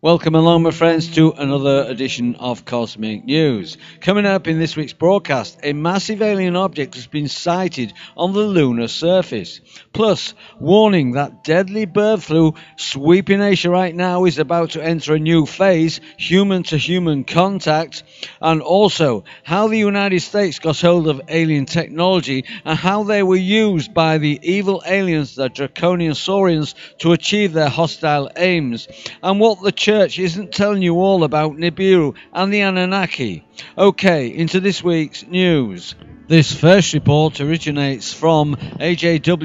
Welcome along, my friends, to another edition of Cosmic News. Coming up in this week's broadcast, a massive alien object has been sighted on the lunar surface. Plus, warning that deadly bird flu sweeping Asia right now is about to enter a new phase, human-to-human contact, and also how the United States got hold of alien technology and how they were used by the evil aliens, the Draconian Saurians, to achieve their hostile aims, and what the church isn't telling you all about Nibiru and the Anunnaki. Okay, into this week's news. This first report originates from ajw.asahi.com,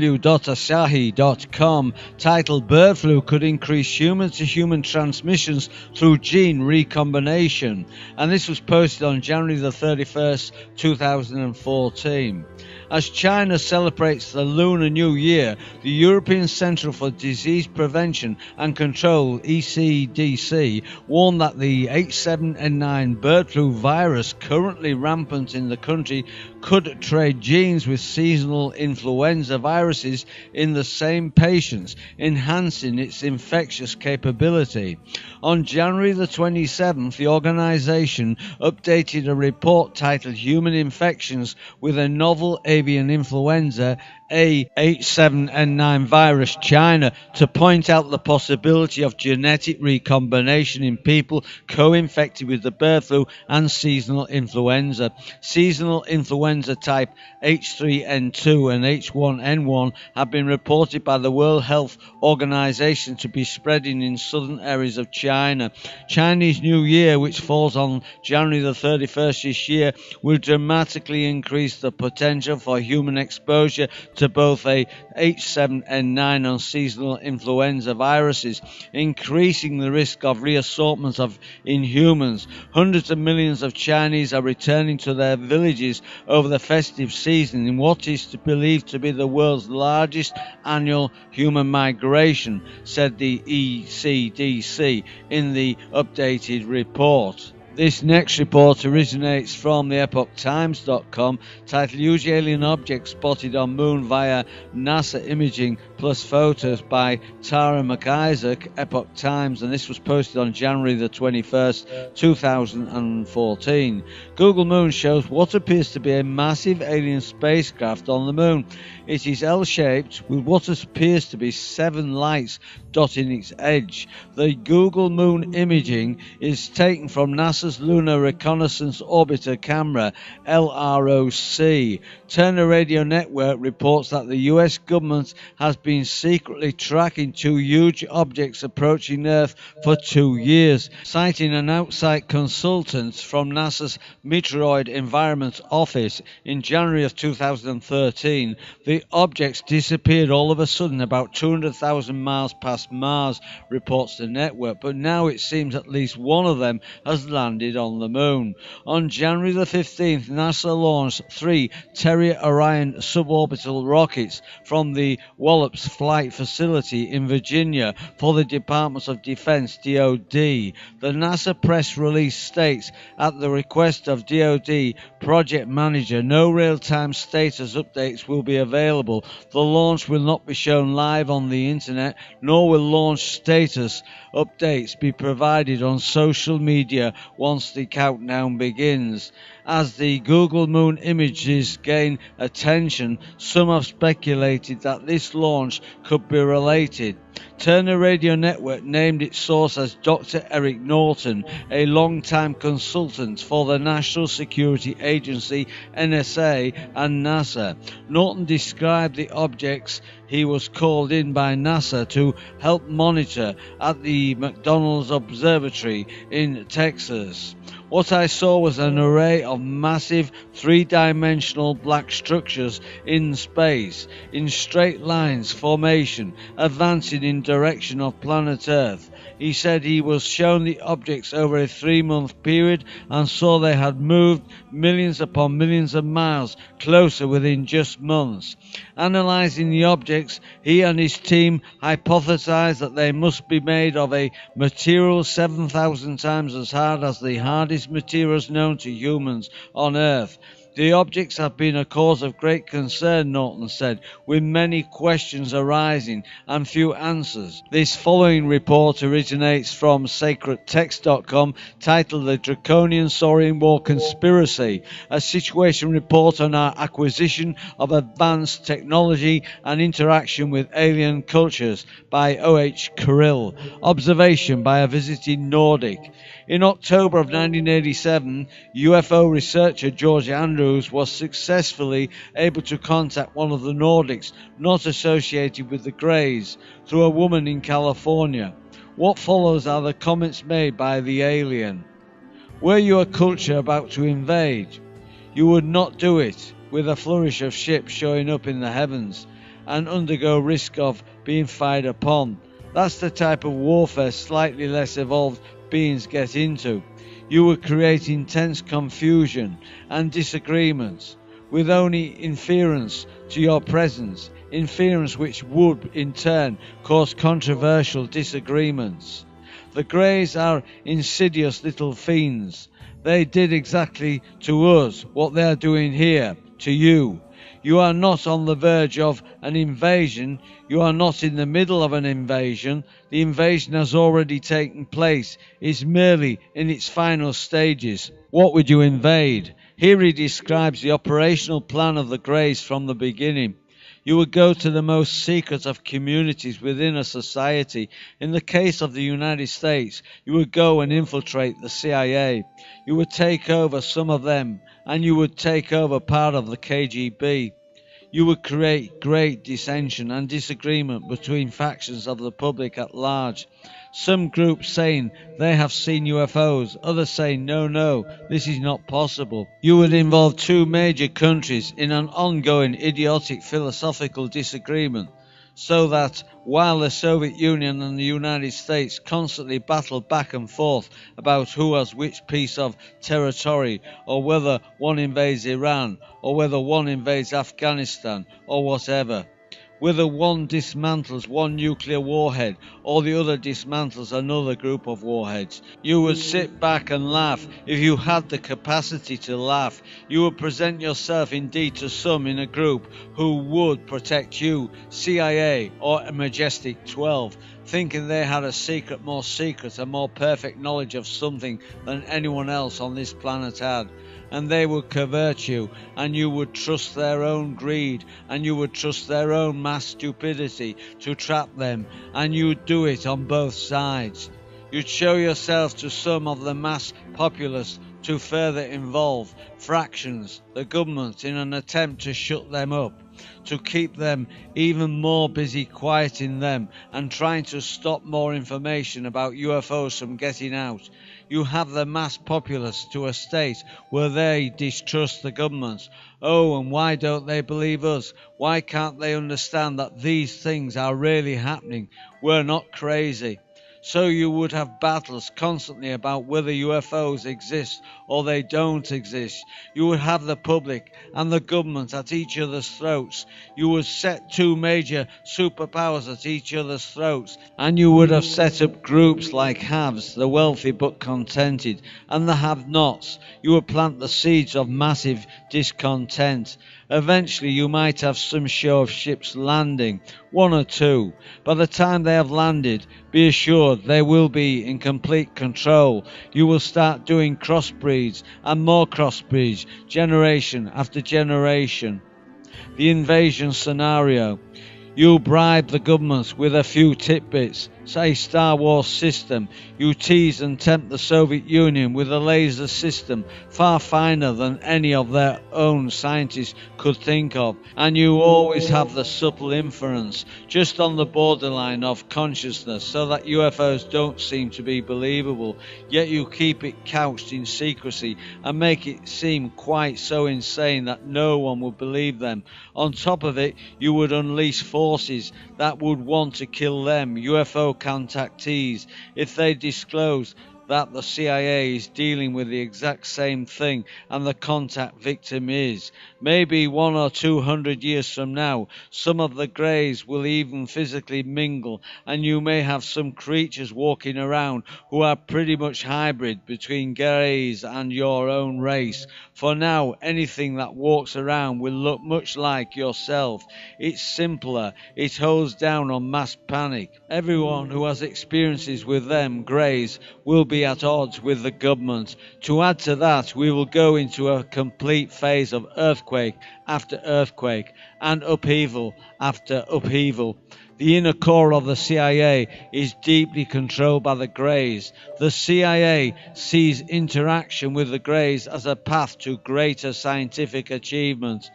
titled Bird Flu Could Increase Human-to-Human Transmissions Through Gene Recombination, and this was posted on January the 31st, 2014. As China celebrates the Lunar New Year, the European Centre for Disease Prevention and Control (ECDC) warned that the H7N9 bird flu virus, currently rampant in the country, could trade genes with seasonal influenza viruses in the same patients, enhancing its infectious capability. On January the 27th, the organisation updated a report titled Human Infections with a Novel Avian Influenza A H7N9 virus China to point out the possibility of genetic recombination in people co-infected with the bird flu and seasonal influenza. Seasonal influenza type H3N2 and H1N1 have been reported by the World Health Organization to be spreading in southern areas of China. Chinese New Year, which falls on January the 31st this year, will dramatically increase the potential for human exposure to both a H7N9 and seasonal influenza viruses, increasing the risk of reassortment of inhumans. Hundreds of millions of Chinese are returning to their villages over the festive season in what is believed to be the world's largest annual human migration, said the ECDC in the updated report. This next report originates from the epochtimes.com, titled Huge Alien Object Spotted on Moon via NASA Imaging plus Photos by Tara McIsaac, Epoch Times, and this was posted on January the 21st, 2014. Google Moon shows what appears to be a massive alien spacecraft on the moon. It is L-shaped with what appears to be 7 lights dotting its edge. The Google Moon imaging is taken from NASA's Lunar Reconnaissance Orbiter camera, LROC. Turner Radio Network reports that the US government has been secretly tracking 2 huge objects approaching Earth for 2 years. Citing an outside consultant from NASA's Meteoroid Environment Office in January of 2013, the objects disappeared all of a sudden about 200,000 miles past Mars, reports the network, but now it seems at least one of them has landed on the moon. On January the 15th, NASA launched 3 Terrier Orion suborbital rockets from the Wallops Flight Facility in Virginia for the Department of Defense (DoD). The NASA press release states, at the request of DoD project manager, no real-time status updates will be available. The launch will not be shown live on the internet, nor will launch status updates be provided on social media once the countdown begins. As the Google Moon images gain attention, some have speculated that this launch could be related. Turner Radio Network named its source as Dr. Eric Norton, a long-time consultant for the National Security Agency (NSA) and NASA. Norton described the objects he was called in by NASA to help monitor at the McDonald's Observatory in Texas. What I saw was an array of massive 3-dimensional black structures in space, in straight lines formation, advancing in direction of planet Earth. He said he was shown the objects over a 3-month period and saw they had moved millions upon millions of miles closer within just months. Analyzing the objects, he and his team hypothesized that they must be made of a material 7,000 times as hard as the hardest materials known to humans on Earth. The objects have been a cause of great concern, Norton said, with many questions arising and few answers. This following report originates from sacredtext.com, titled The Draconian Saurian War Conspiracy, a situation report on our acquisition of advanced technology and interaction with alien cultures, by O.H. Kirill. Observation by a visiting Nordic. In October of 1987, UFO researcher George Andrews was successfully able to contact one of the Nordics not associated with the Greys through a woman in California. What follows are the comments made by the alien. Were you a culture about to invade, you would not do it with a flourish of ships showing up in the heavens and undergo risk of being fired upon. That's the type of warfare slightly less evolved beings get into. You would create intense confusion and disagreements, with only inference to your presence, inference which would in turn cause controversial disagreements. The Greys are insidious little fiends. They did exactly to us what they are doing here to you. You are not on the verge of an invasion. You are not in the middle of an invasion. The invasion has already taken place. It's merely in its final stages. What would you invade? Here he describes the operational plan of the Greys from the beginning. You would go to the most secret of communities within a society. In the case of the United States, you would go and infiltrate the CIA. You would take over some of them, and you would take over part of the KGB. You would create great dissension and disagreement between factions of the public at large. Some groups saying they have seen UFOs, others saying no, this is not possible. You would involve two major countries in an ongoing idiotic philosophical disagreement, so that while the Soviet Union and the United States constantly battled back and forth about who has which piece of territory, or whether one invades Iran, or whether one invades Afghanistan, or whatever, whether one dismantles one nuclear warhead or the other dismantles another group of warheads, you would sit back and laugh if you had the capacity to laugh. You would present yourself indeed to some in a group who would protect you, CIA or a Majestic 12, thinking they had a secret, more secret and more perfect knowledge of something than anyone else on this planet had. And they would covert you, and you would trust their own greed, and you would trust their own mass stupidity to trap them, and you would do it on both sides. You'd show yourself to some of the mass populace to further involve fractions, the government, in an attempt to shut them up, to keep them even more busy quieting them and trying to stop more information about UFOs from getting out. You have the mass populace to a state where they distrust the governments. Oh, and why don't they believe us? Why can't they understand that these things are really happening? We're not crazy. So you would have battles constantly about whether UFOs exist or they don't exist. You would have the public and the government at each other's throats. You would set two major superpowers at each other's throats, and you would have set up groups like haves, the wealthy but contented, and the have-nots. You would plant the seeds of massive discontent. Eventually you might have some show of ships landing, one or two. By the time they have landed, be assured they will be in complete control. You will start doing crossbreeds and more crossbreeds, generation after generation. The invasion scenario. You bribe the governments with a few tidbits, say Star Wars system. You tease and tempt the Soviet Union with a laser system far finer than any of their own scientists could think of, and you always have the subtle inference, just on the borderline of consciousness, so that UFOs don't seem to be believable, yet you keep it couched in secrecy and make it seem quite so insane that no one would believe them. On top of it, you would unleash forces that would want to kill them, UFO contactees, if they disclose that the CIA is dealing with the exact same thing and the contact victim is. Maybe 100 or 200 years from now, some of the greys will even physically mingle, and you may have some creatures walking around who are pretty much hybrid between greys and your own race. For now, anything that walks around will look much like yourself. It's simpler, it holds down on mass panic. Everyone who has experiences with them greys will be at odds with the government. To add to that, we will go into a complete phase of earthquake after earthquake and upheaval after upheaval. The inner core of the CIA is deeply controlled by the Greys. The CIA sees interaction with the Greys as a path to greater scientific achievement.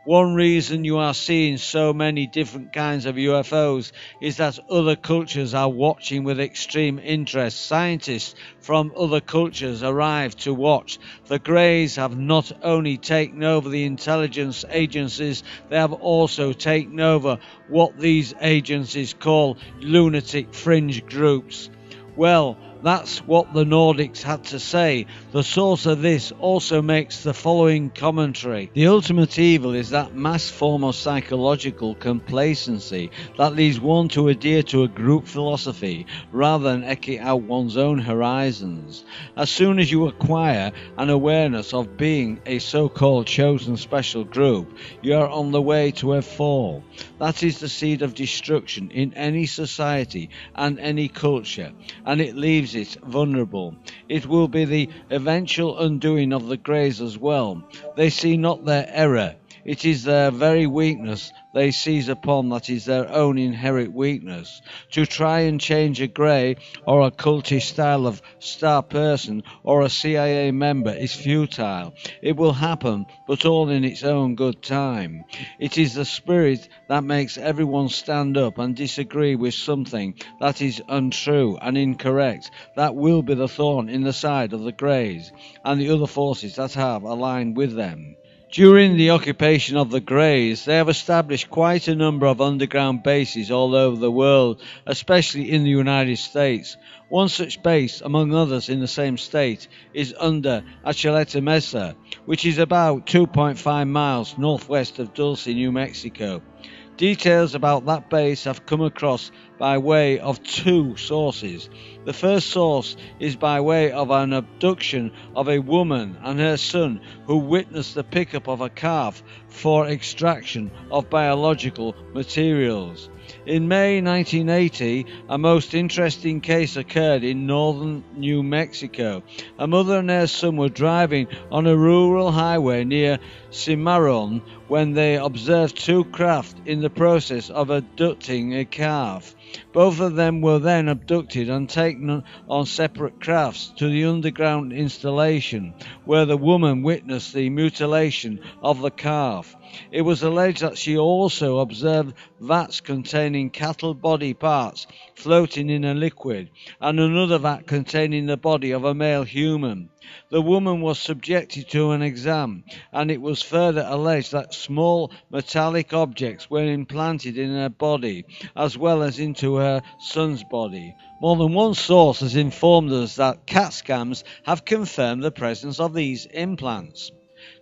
One reason you are seeing so many different kinds of UFOs is that other cultures are watching with extreme interest. Scientists from other cultures arrive to watch. The Greys have not only taken over the intelligence agencies, they have also taken over what these agencies call lunatic fringe groups. Well, that's what the Nordics had to say. The source of this also makes the following commentary. The ultimate evil is that mass form of psychological complacency that leads one to adhere to a group philosophy rather than eke out one's own horizons. As soon as you acquire an awareness of being a so-called chosen special group, you are on the way to a fall. That is the seed of destruction in any society and any culture, and it leaves it vulnerable. It will be the eventual undoing of the Greys as well. They see not their error, it is their very weakness they seize upon that is their own inherent weakness. To try and change a Grey or a cultish style of star person or a CIA member is futile. It will happen, but all in its own good time. It is the spirit that makes everyone stand up and disagree with something that is untrue and incorrect that will be the thorn in the side of the Greys and the other forces that have aligned with them. During the occupation of the Greys, they have established quite a number of underground bases all over the world, especially in the United States. One such base, among others in the same state, is under Achaleta Mesa, which is about 2.5 miles northwest of Dulce, New Mexico. Details about that base have come across by way of two sources. The first source is by way of an abduction of a woman and her son who witnessed the pickup of a calf for extraction of biological materials. In May 1980, a most interesting case occurred in northern New Mexico. A mother and her son were driving on a rural highway near Cimarron when they observed two craft in the process of abducting a calf. Both of them were then abducted and taken on separate crafts to the underground installation, where the woman witnessed the mutilation of the calf. It was alleged that she also observed vats containing cattle body parts floating in a liquid, and another vat containing the body of a male human. The woman was subjected to an exam, and it was further alleged that small metallic objects were implanted in her body, as well as into her son's body. More than one source has informed us that CAT scans have confirmed the presence of these implants.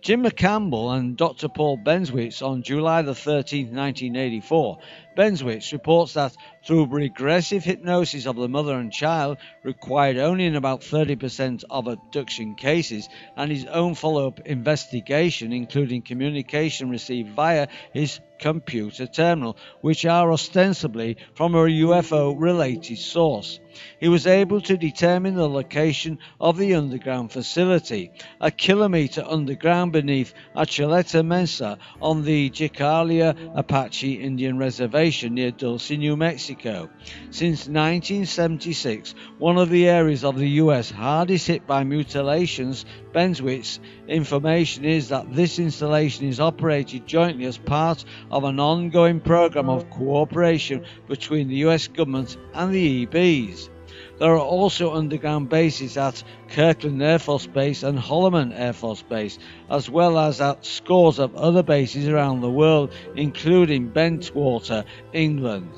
Jim McCampbell and Dr. Paul Benswitz on July the 13th, 1984. Benswitz reports that through regressive hypnosis of the mother and child, required only in about 30% of abduction cases, and his own follow-up investigation, including communication received via his computer terminal, which are ostensibly from a UFO-related source. He was able to determine the location of the underground facility, a kilometer underground beneath Achaleta Mesa on the Jicalia Apache Indian Reservation near Dulce, New Mexico. Since 1976, one of the areas of the US hardest hit by mutilations, Benswitz's information is that this installation is operated jointly as part of an ongoing program of cooperation between the US government and the EBs. There are also underground bases at Kirkland Air Force Base and Holloman Air Force Base, as well as at scores of other bases around the world, including Bentwater, England.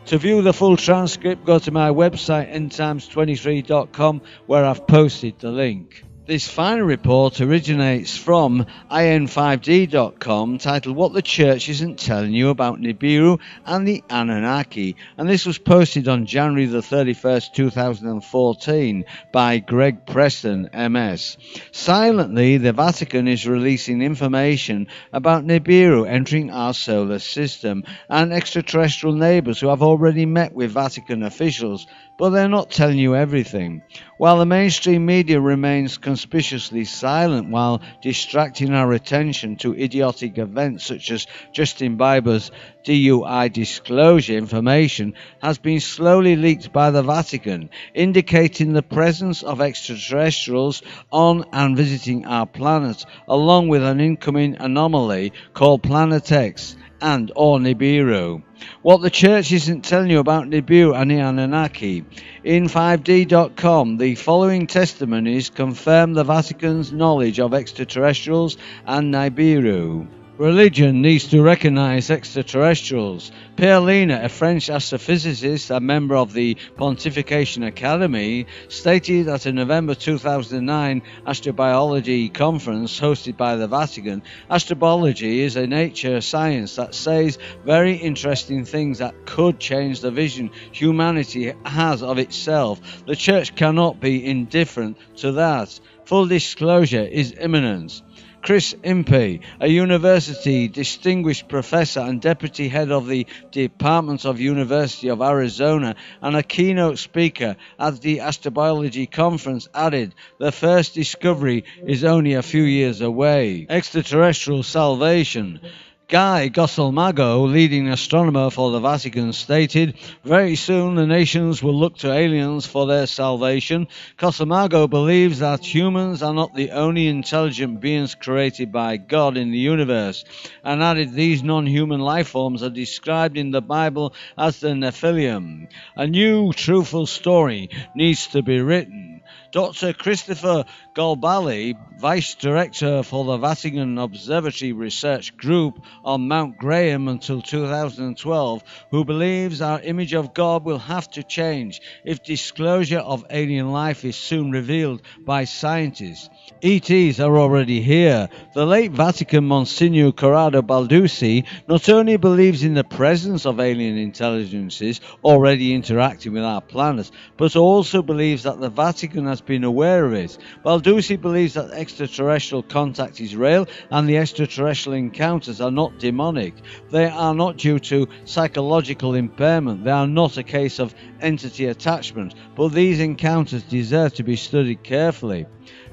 To view the full transcript, go to my website endtimes23.com, where I've posted the link. This final report originates from in5d.com, titled What the Church Isn't Telling You About Nibiru and the Anunnaki, and this was posted on January the 31st, 2014 by Greg Preston, MS. Silently, the Vatican is releasing information about Nibiru entering our solar system and extraterrestrial neighbours who have already met with Vatican officials, but they're not telling you everything. While the mainstream media remains conspicuously silent while distracting our attention to idiotic events such as Justin Bieber's DUI disclosure, information has been slowly leaked by the Vatican, indicating the presence of extraterrestrials on and visiting our planet, along with an incoming anomaly called Planet X and or Nibiru. What the Church isn't telling you about Nibiru and the Anunnaki. In 5d.com, the following testimonies confirm the Vatican's knowledge of extraterrestrials and Nibiru. Religion needs to recognize extraterrestrials. Pierre Lina, a French astrophysicist and member of the Pontification Academy, stated at a November 2009 astrobiology conference hosted by the Vatican, astrobiology is a nature science that says very interesting things that could change the vision humanity has of itself. The Church cannot be indifferent to that. Full disclosure is imminent. Chris Impey, a university distinguished professor and deputy head of the Department of University of Arizona and a keynote speaker at the astrobiology conference, added, "The first discovery is only a few years away." Extraterrestrial salvation. Guy Gosselmago, leading astronomer for the Vatican, stated, "Very soon the nations will look to aliens for their salvation." Gosselmago believes that humans are not the only intelligent beings created by God in the universe, and added these non-human life forms are described in the Bible as the Nephilim. A new, truthful story needs to be written. Dr. Christopher Golbali, Vice Director for the Vatican Observatory Research Group on Mount Graham until 2012, who believes our image of God will have to change if disclosure of alien life is soon revealed by scientists. ETs are already here. The late Vatican Monsignor Corrado Balducci not only believes in the presence of alien intelligences already interacting with our planet, but also believes that the Vatican has been aware of it. Balducci believes that extraterrestrial contact is real and the extraterrestrial encounters are not demonic. They are not due to psychological impairment. They are not a case of entity attachment, but these encounters deserve to be studied carefully.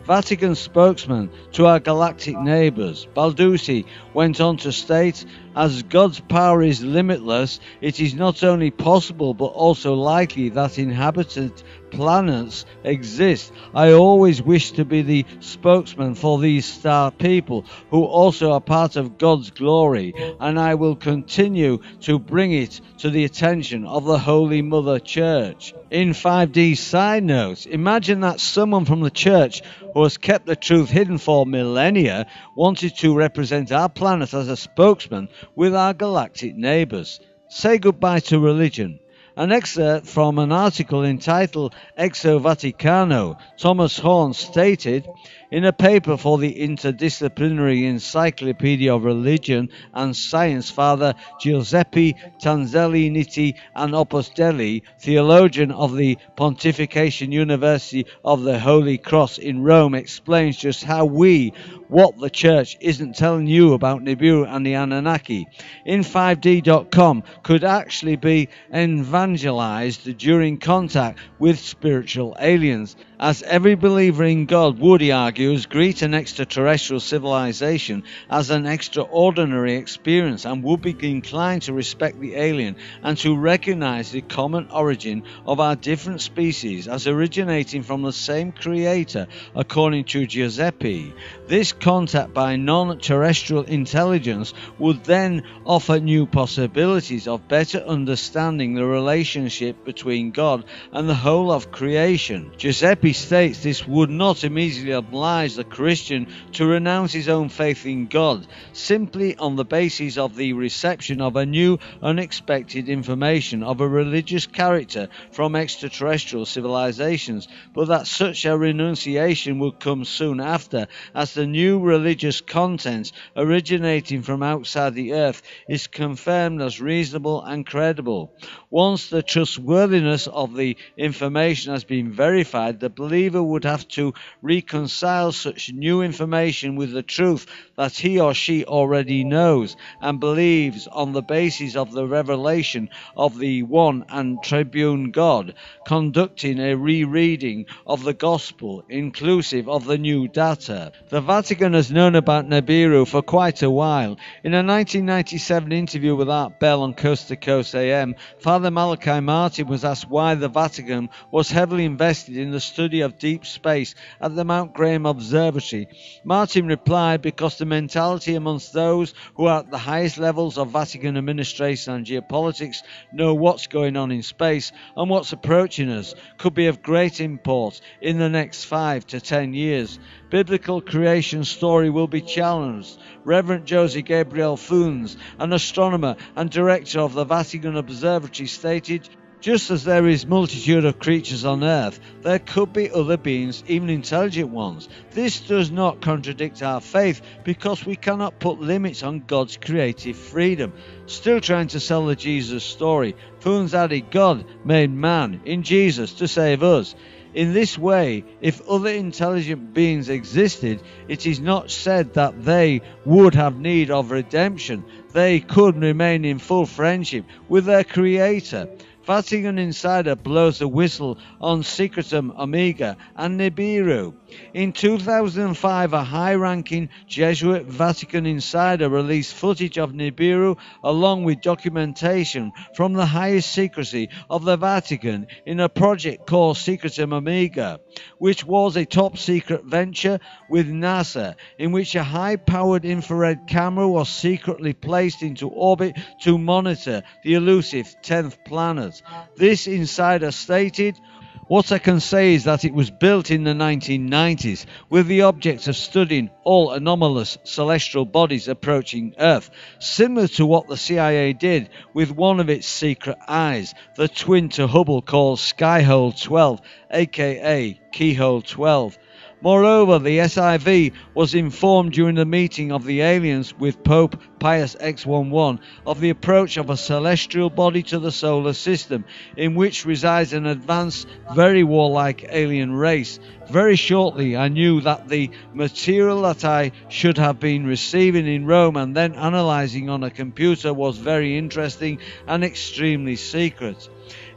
Vatican spokesman to our galactic neighbours, Balducci went on to state, "As God's power is limitless, it is not only possible but also likely that inhabited planets exist. I always wish to be the spokesman for these star people who also are part of God's glory, and I will continue to bring it to the attention of the Holy Mother Church." In 5D side notes, imagine that someone from the Church who has kept the truth hidden for millennia wanted to represent our planet as a spokesman with our galactic neighbours. Say goodbye to religion. An excerpt from an article entitled Exo Vaticano, Thomas Horn stated, in a paper for the Interdisciplinary Encyclopedia of Religion and Science, Father Giuseppe Tanzelli Nitti and Opus Dei, theologian of the Pontification University of the Holy Cross in Rome, explains just how what the Church isn't telling you about Nibiru and the Anunnaki in 5D.com could actually be evangelized during contact with spiritual aliens. As every believer in God would, he argues, greet an extraterrestrial civilization as an extraordinary experience and would be inclined to respect the alien and to recognize the common origin of our different species as originating from the same creator, according to Giuseppe. This contact by non-terrestrial intelligence would then offer new possibilities of better understanding the relationship between God and the whole of creation. Giuseppe Kirby states this would not immediately oblige the Christian to renounce his own faith in God, simply on the basis of the reception of a new, unexpected information of a religious character from extraterrestrial civilizations, but that such a renunciation would come soon after, as the new religious content originating from outside the earth is confirmed as reasonable and credible. Once the trustworthiness of the information has been verified, the believer would have to reconcile such new information with the truth that he or she already knows and believes on the basis of the revelation of the one and triune God, conducting a rereading of the Gospel inclusive of the new data. The Vatican has known about Nibiru for quite a while. In a 1997 interview with Art Bell on Coast to Coast AM, Father Malachi Martin was asked why the Vatican was heavily invested in the study of deep space at the Mount Graham Observatory. Martin replied, because the mentality amongst those who are at the highest levels of Vatican administration and geopolitics know what's going on in space and what's approaching us could be of great import in the next 5 to 10 years. Biblical creation story will be challenged. Reverend Jose Gabriel Funes, an astronomer and director of the Vatican Observatory, stated, just as there is multitude of creatures on earth, there could be other beings, even intelligent ones. This does not contradict our faith because we cannot put limits on God's creative freedom. Still trying to sell the Jesus story, Funes added, God made man in Jesus to save us. In this way, if other intelligent beings existed, it is not said that they would have need of redemption. They could remain in full friendship with their Creator. Vatican Insider blows the whistle on Secretum Omega and Nibiru. In 2005, a high-ranking Jesuit Vatican Insider released footage of Nibiru along with documentation from the highest secrecy of the Vatican in a project called Secretum Omega, which was a top-secret venture with NASA, in which a high-powered infrared camera was secretly placed into orbit to monitor the elusive 10th planet. This insider stated, what I can say is that it was built in the 1990s with the object of studying all anomalous celestial bodies approaching Earth, similar to what the CIA did with one of its secret eyes, the twin to Hubble called Skyhole 12, aka Keyhole 12. Moreover, the SIV was informed during the meeting of the aliens with Pope Pius XI of the approach of a celestial body to the solar system, in which resides an advanced, very warlike alien race. Very shortly, I knew that the material that I should have been receiving in Rome and then analyzing on a computer was very interesting and extremely secret.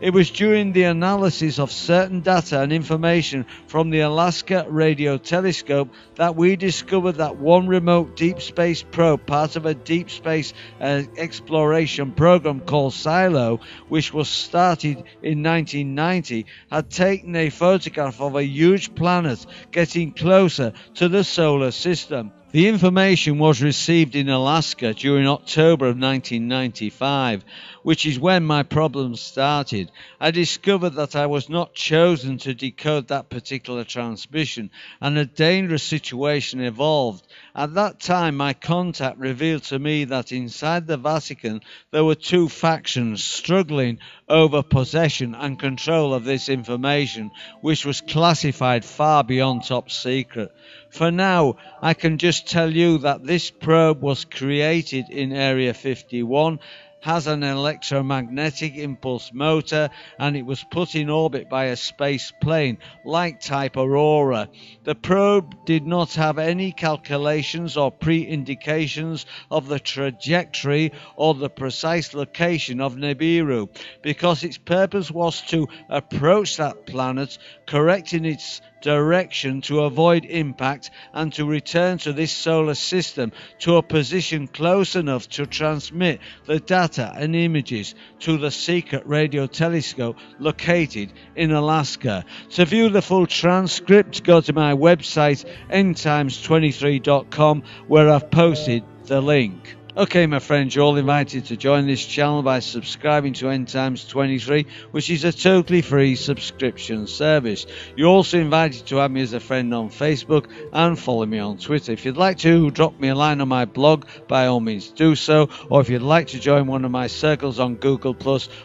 It was during the analysis of certain data and information from the Alaska Radio Telescope that we discovered that one remote deep space probe, part of a deep space exploration program called Silo, which was started in 1990, had taken a photograph of a huge planet getting closer to the solar system. The information was received in Alaska during October of 1995, which is when my problems started. I discovered that I was not chosen to decode that particular transmission, and a dangerous situation evolved. At that time, my contact revealed to me that inside the Vatican there were two factions struggling over possession and control of this information, which was classified far beyond top secret. For now, I can just tell you that this probe was created in Area 51, has an electromagnetic impulse motor, and it was put in orbit by a space plane, like type Aurora. The probe did not have any calculations or pre-indications of the trajectory or the precise location of Nibiru, because its purpose was to approach that planet, correcting its direction to avoid impact and to return to this solar system to a position close enough to transmit the data and images to the secret radio telescope located in Alaska. To view the full transcript, go to my website endtimes23.com, where I've posted the link. Okay, my friends, you're all invited to join this channel by subscribing to End Times 23, which is a totally free subscription service. You're also invited to add me as a friend on Facebook and follow me on Twitter. If you'd like to drop me a line on my blog, by all means do so, or if you'd like to join one of my circles on Google+,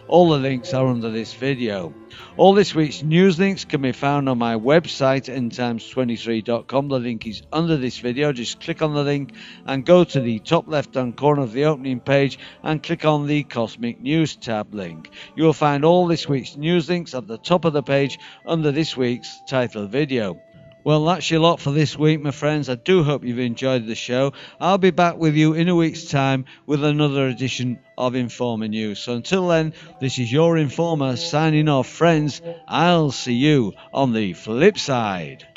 all the links are under this video. All this week's news links can be found on my website, endtimes23.com. The link is under this video. Just click on the link and go to the top left hand corner of the opening page and click on the Cosmic News tab link. You will find all this week's news links at the top of the page under this week's title video. Well, that's your lot for this week, my friends. I do hope you've enjoyed the show. I'll be back with you in a week's time with another edition of Informer News. So until then, this is your Informer signing off, friends. I'll see you on the flip side.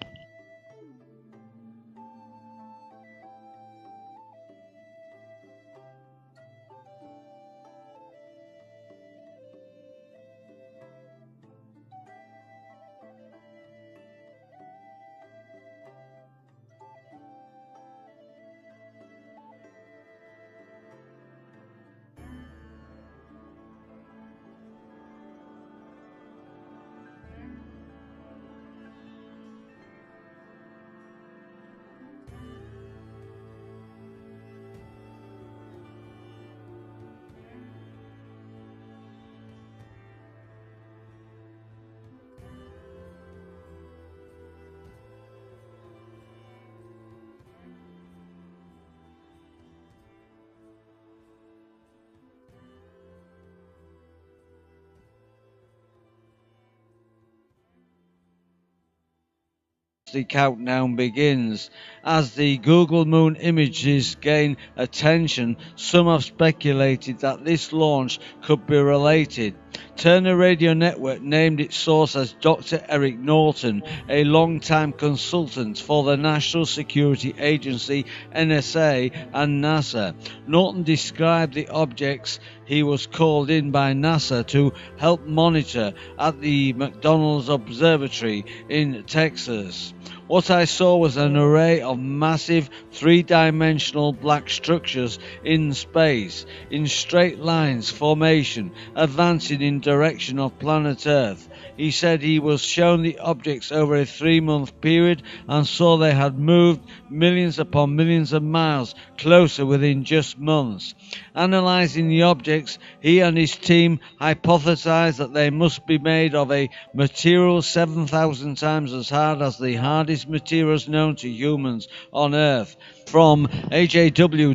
The countdown begins. As the Google Moon images gain attention, some have speculated that this launch could be related. Turner Radio Network named its source as Dr. Eric Norton, a long-time consultant for the National Security Agency, NSA, and NASA. Norton described the objects he was called in by NASA to help monitor at the McDonald's Observatory in Texas. What I saw was an array of massive three-dimensional black structures in space, in straight lines formation, advancing in direction of planet Earth. He said he was shown the objects over a 3-month period and saw they had moved millions upon millions of miles closer within just months. Analyzing the objects, he and his team hypothesized that they must be made of a material 7,000 times as hard as the hardest materials known to humans on Earth. From ajw.asahi.com,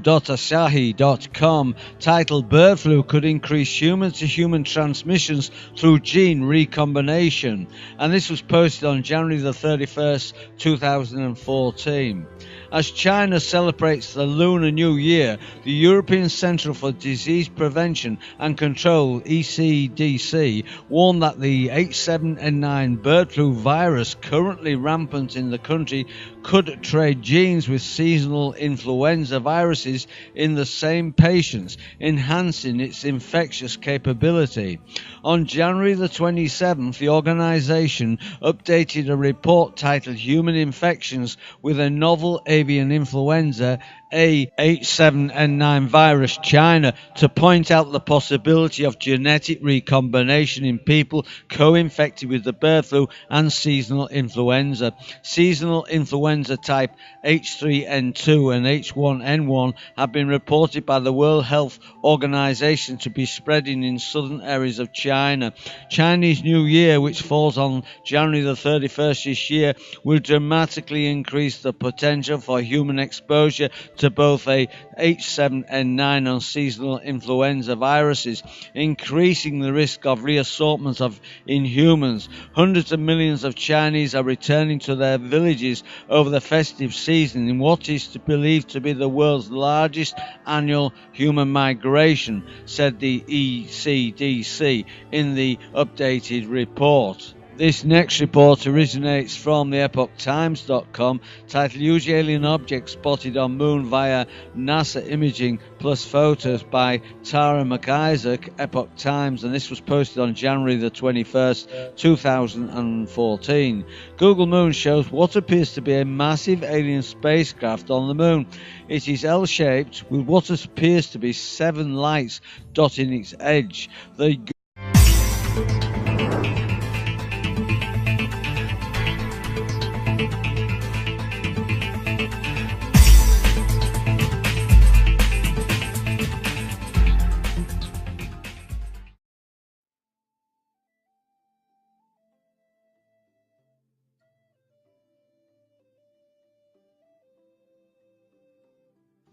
titled Bird Flu Could Increase Human-to-Human Transmissions Through Gene Recombination. And this was posted on January the 31st, 2014. As China celebrates the Lunar New Year, the European Centre for Disease Prevention and Control, ECDC, warned that the H7N9 bird flu virus currently rampant in the country could trade genes with seasonal influenza viruses in the same patients, enhancing its infectious capability. On January the 27th, the organization updated a report titled Human Infections with a Novel Avian Influenza H7N9 virus China to point out the possibility of genetic recombination in people co-infected with the bird flu and seasonal influenza. Seasonal influenza type H3N2 and H1N1 have been reported by the World Health Organization to be spreading in southern areas of China. Chinese New Year, which falls on January the 31st this year, will dramatically increase the potential for human exposure to both a H7N9 and seasonal influenza viruses, increasing the risk of reassortment in humans. Hundreds of millions of Chinese are returning to their villages over the festive season in what is believed to be the world's largest annual human migration, said the ECDC in the updated report. This next report originates from the epochtimes.com, titled Huge Alien Object Spotted on Moon via NASA Imaging plus Photos by Tara McIsaac, Epoch Times, and this was posted on January the 21st, 2014. Google Moon shows what appears to be a massive alien spacecraft on the moon. It is L-shaped with what appears to be 7 lights dotting its edge.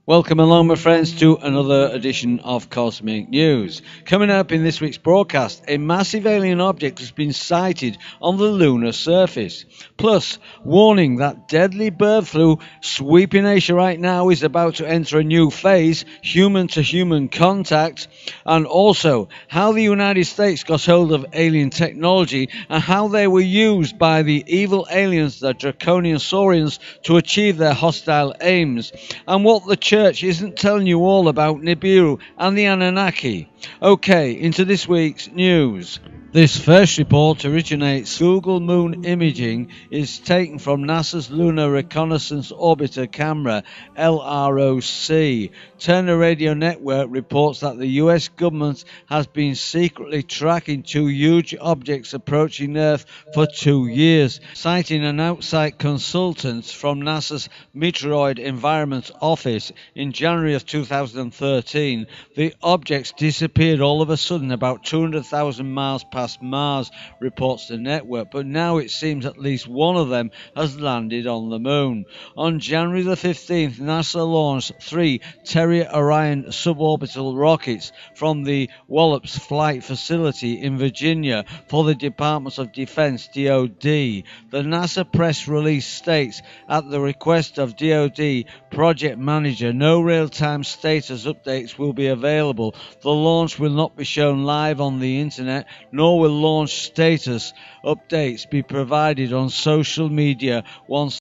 Welcome along, my friends, to another edition of Cosmic News. Coming up in this week's broadcast, a massive alien object has been sighted on the lunar surface. Plus, warning that deadly bird flu sweeping Asia right now is about to enter a new phase, human-to-human contact, and also how the United States got hold of alien technology and how they were used by the evil aliens, the draconian saurians, to achieve their hostile aims, and what the church isn't telling you all about Nibiru and the Anunnaki. Okay, into this week's news. This first report originates Google Moon Imaging is taken from NASA's Lunar Reconnaissance Orbiter Camera, LROC. Turner Radio Network reports that the US government has been secretly tracking 2 huge objects approaching Earth for 2 years. Citing an outside consultant from NASA's Meteoroid Environment Office in January of 2013, the objects disappeared all of a sudden about 200,000 miles past Mars, reports the network, but now it seems at least one of them has landed on the moon. On January the 15th, NASA launched 3 Terrier Orion suborbital rockets from the Wallops Flight Facility in Virginia for the Department of Defense, DoD. The NASA press release states, at the request of DoD project manager, no real-time status updates will be available. The launch will not be shown live on the internet, nor will launch status updates be provided on social media once